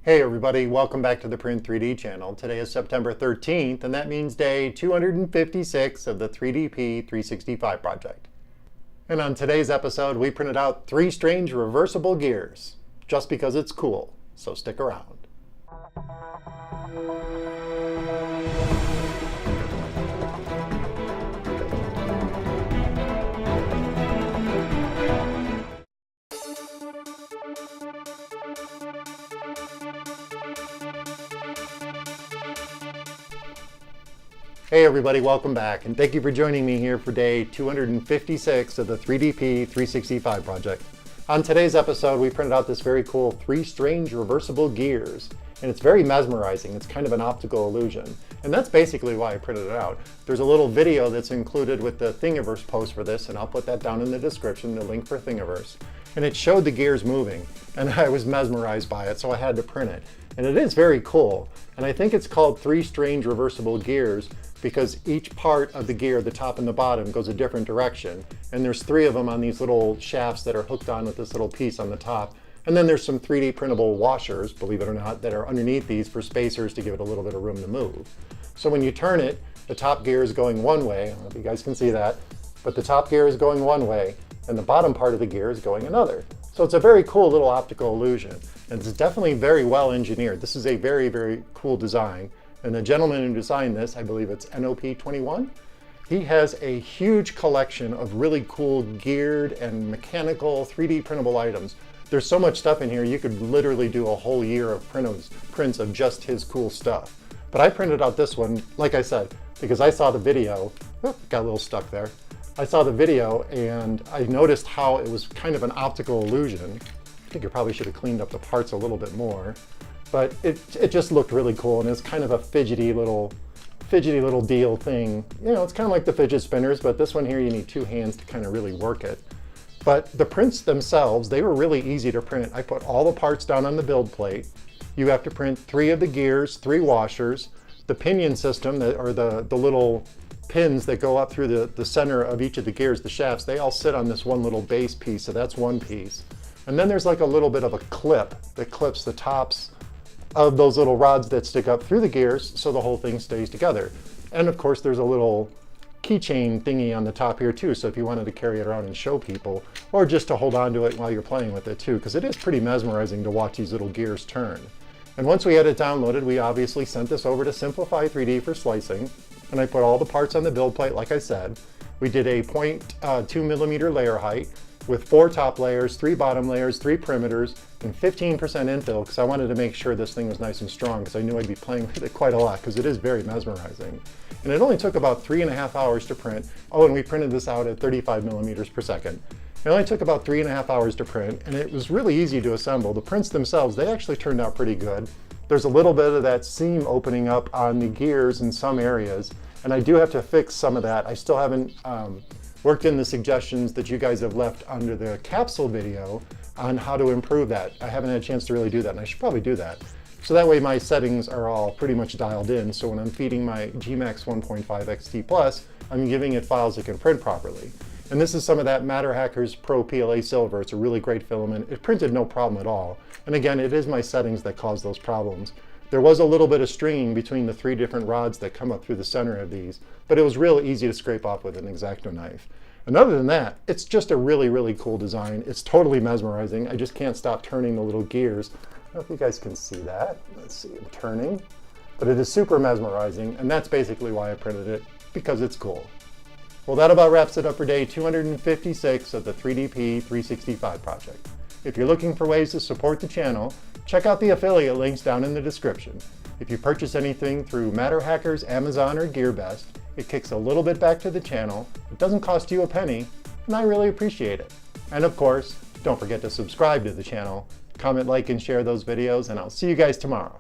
Hey everybody, welcome back to the Print 3D channel. Today is September 13th, and that means day 256 of the 3DP 365 project. And on today's episode, we printed out Three Strange Reversible Gears, just because it's cool, so stick around. Hey everybody, welcome back, and thank you for joining me here for day 256 of the 3DP 365 project. On today's episode, we printed out this very cool Three Strange Reversible Gears, and it's very mesmerizing. It's kind of an optical illusion, and that's basically why I printed it out. There's a little video that's included with the Thingiverse post for this, and I'll put that down in the description, the link for Thingiverse. And it showed the gears moving, and I was mesmerized by it, so I had to print it. And it is very cool, and I think it's called Three Strange Reversible Gears because each part of the gear, the top and the bottom, goes a different direction. And there's three of them on these little shafts that are hooked on with this little piece on the top. And then there's some 3D printable washers, believe it or not, that are underneath these for spacers to give it a little bit of room to move. So when you turn it, the top gear is going one way. I don't know if you guys can see that, but the top gear is going one way and the bottom part of the gear is going another. So it's a very cool little optical illusion. And it's definitely very well engineered. This is a very, very cool design. And the gentleman who designed this, I believe it's NOP21, he has a huge collection of really cool geared and mechanical 3D printable items. There's so much stuff in here, you could literally do a whole year of prints of just his cool stuff. But I printed out this one, like I said, because I saw the video. Oh, got a little stuck there. I saw the video and I noticed how it was kind of an optical illusion. I think I probably should have cleaned up the parts a little bit more. But it just looked really cool, and it's kind of a fidgety little deal thing. You know, it's kind of like the fidget spinners, but this one here you need two hands to kind of really work it. But the prints themselves, they were really easy to print. I put all the parts down on the build plate. You have to print 3 of the gears, 3 washers, the pinion system, or the little pins that go up through the center of each of the gears, the shafts, they all sit on this one little base piece, so that's one piece. And then there's like a little bit of a clip that clips the tops of those little rods that stick up through the gears so the whole thing stays together. And of course there's a little keychain thingy on the top here too, so if you wanted to carry it around and show people, or just to hold on to it while you're playing with it too, because it is pretty mesmerizing to watch these little gears turn. And once we had it downloaded, we obviously sent this over to Simplify 3D for slicing, and I put all the parts on the build plate like I said. We did a 0.2 millimeter layer height with 4 top layers, 3 bottom layers, 3 perimeters, and 15% infill, because I wanted to make sure this thing was nice and strong, because I knew I'd be playing with it quite a lot, because it is very mesmerizing. And it only took about 3.5 hours to print. Oh, and we printed this out at 35 millimeters per second. It only took about 3.5 hours to print, and it was really easy to assemble. The prints themselves, they actually turned out pretty good. There's a little bit of that seam opening up on the gears in some areas, and I do have to fix some of that. I still haven't worked in the suggestions that you guys have left under the capsule video on how to improve that. I haven't had a chance to really do that, and I should probably do that. So that way my settings are all pretty much dialed in, so when I'm feeding my gMax 1.5 XT+, I'm giving it files that can print properly. And this is some of that MatterHackers Pro PLA silver. It's a really great filament. It printed no problem at all. And again, it is my settings that cause those problems. There was a little bit of stringing between the 3 different rods that come up through the center of these, but it was real easy to scrape off with an X-Acto knife. And other than that, it's just a really, really cool design. It's totally mesmerizing. I just can't stop turning the little gears. I don't know if you guys can see that. Let's see, I'm turning. But it is super mesmerizing, and that's basically why I printed it, because it's cool. Well, that about wraps it up for day 256 of the 3DP 365 project. If you're looking for ways to support the channel, check out the affiliate links down in the description. If you purchase anything through MatterHackers, Amazon, or GearBest, it kicks a little bit back to the channel. It doesn't cost you a penny, and I really appreciate it. And of course, don't forget to subscribe to the channel, comment, like, and share those videos, and I'll see you guys tomorrow.